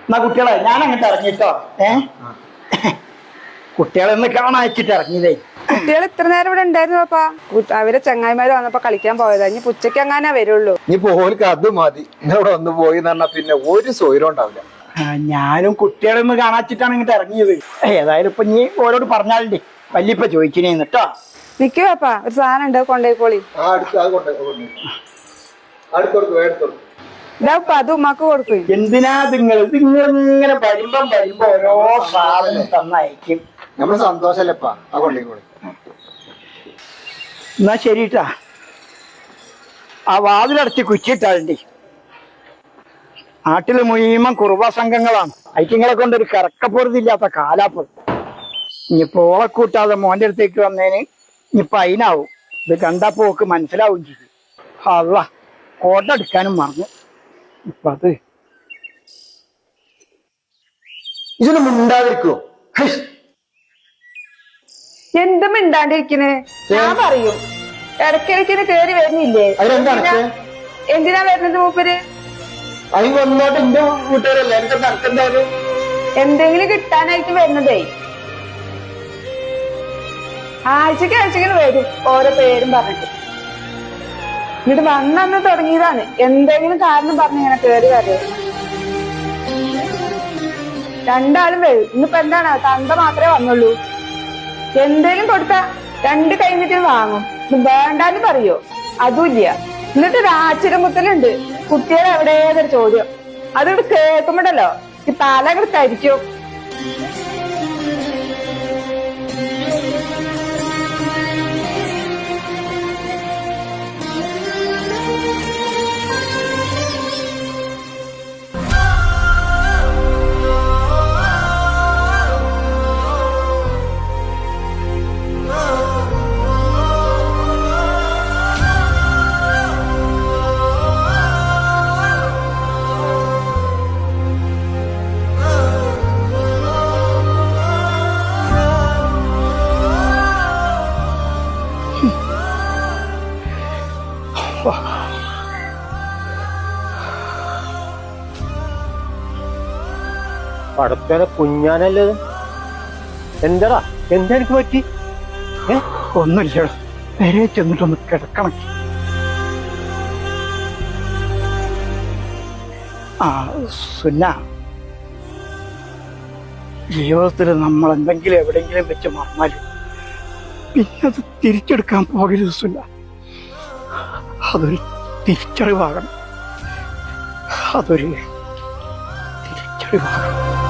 എന്നാ കുട്ടികളെ ഞാൻ അങ്ങോട്ട് ഇറങ്ങിട്ടോ. കുട്ടികളെ ഒന്ന് കാണാൻ വെച്ചിട്ട് ഇറങ്ങിയതേ. കുട്ടികൾ ഇത്ര നേരം ഇവിടെ ഉണ്ടായിരുന്നു പാപ്പാ. അവരെ ചങ്ങായിമാര് വന്നപ്പോ കളിക്കാൻ പോയതാ. ഇനി ഉച്ചയ്ക്ക് എങ്ങാനാ വരുള്ളൂ. നീ പോലിക്ക് അത് മതി. ഇവിടെ ഒന്ന് പോയി പറഞ്ഞാ പിന്നെ ഒരു സ്വൈരം ഉണ്ടാവില്ല. ഞാനും കുട്ടികളെ ഒന്ന് കാണാച്ചിട്ടാണ് ഇങ്ങോട്ട് ഇറങ്ങിയത്. ഏതായാലും ഇപ്പൊ നീ ഓരോട് പറഞ്ഞാലേ വല്യപ്പ ചോദിച്ചിനേന്ന് കേട്ടോ. നിക്ക് പാപ്പാ, ഒരു സാധനം ഉണ്ട്, കൊണ്ടേക്കോളി. ഇതാ അത് ഉമ്മാക്ക് കൊടുക്കും. എന്തിനാ നിങ്ങളിങ്ങനെ വരുമ്പം ഓരോ സാധനം തന്നയക്കും. നമ്മള് സന്തോഷല്ലേപ്പാ. ആ കൊണ്ടേക്കോളി. എന്നാ ശരിട്ടാ. ആ വാതിലടച്ച് കുച്ചിട്ടാളുണ്ട്. നാട്ടില് മുഴുവൻ കുറുബ സംഘങ്ങളാണ്. ഐക്യങ്ങളെ കൊണ്ടൊരു കറക്കപ്പുറത്തില്ലാത്ത കാലാപ്പ്. ഇനിയിപ്പോ ഓളെ കൂട്ടാതെ മോന്റെ അടുത്തേക്ക് വന്നേന് ഇനിയിപ്പൊ അതിനാവും. ഇത് കണ്ടപ്പോ ഓക്ക് മനസ്സിലാവും ചെയ്തു. അല്ല കോട്ട എടുക്കാനും മറന്നു. ഇപ്പൊ അത് ഇതിന് മുണ്ടാതിരിക്കോ? എന്തും മിണ്ടാണ്ടിരിക്കണേ. ഞാൻ പറയും ഇടയ്ക്കിടയ്ക്കിന് കേറി വരുന്നില്ലേ? എന്തിനാ വരുന്നത് മൂപ്പര്? അതിന് വന്നോട്ട് എന്റെ കൂട്ടുകാരല്ലേ എന്റെ നടക്കെന്തായാലും എന്തെങ്കിലും കിട്ടാനായിട്ട് വരുന്നതേ. ആഴ്ചക്ക് വരും ഓരോ പേരും പറഞ്ഞിട്ട്. എന്നിട്ട് വന്നന്ന് തുടങ്ങിയതാണ്. എന്തെങ്കിലും കാരണം പറഞ്ഞ് ഇങ്ങനെ കേറി വരും. രണ്ടാളും വരും. ഇന്നിപ്പോ എന്താണ് തന്ത മാത്രമേ വന്നുള്ളൂ. എന്തേലും കൊടുത്താ രണ്ട് കഴിഞ്ഞിട്ട് വാങ്ങും. വേണ്ടാന്ന് പറയോ? അതുമില്ല. എന്നിട്ട് രാച്ചിരമുത്തലുണ്ട്. കുട്ടികളെ എവിടെയൊരു ചോദ്യം. അതിവിടെ കേൾക്കുമ്പോണ്ടല്ലോ ഈ തലകൾ കരിക്കും. പടത്തേനെ കുഞ്ഞാനല്ലത്. എന്താടാ എന്താ എനിക്ക് പറ്റി? ഒന്നുമില്ല. വരെ ചെന്നിട്ടൊന്ന് കിടക്കണം. സുന്ന, ജീവിതത്തിൽ നമ്മൾ എന്തെങ്കിലും എവിടെയെങ്കിലും വെച്ച് മറന്നാല് പിന്നെ അത് തിരിച്ചെടുക്കാൻ പോകരുത് സുന്ന. അതൊരു തിരിച്ചറിവാകണം. അതൊരു തിരിച്ചറിവാകണം.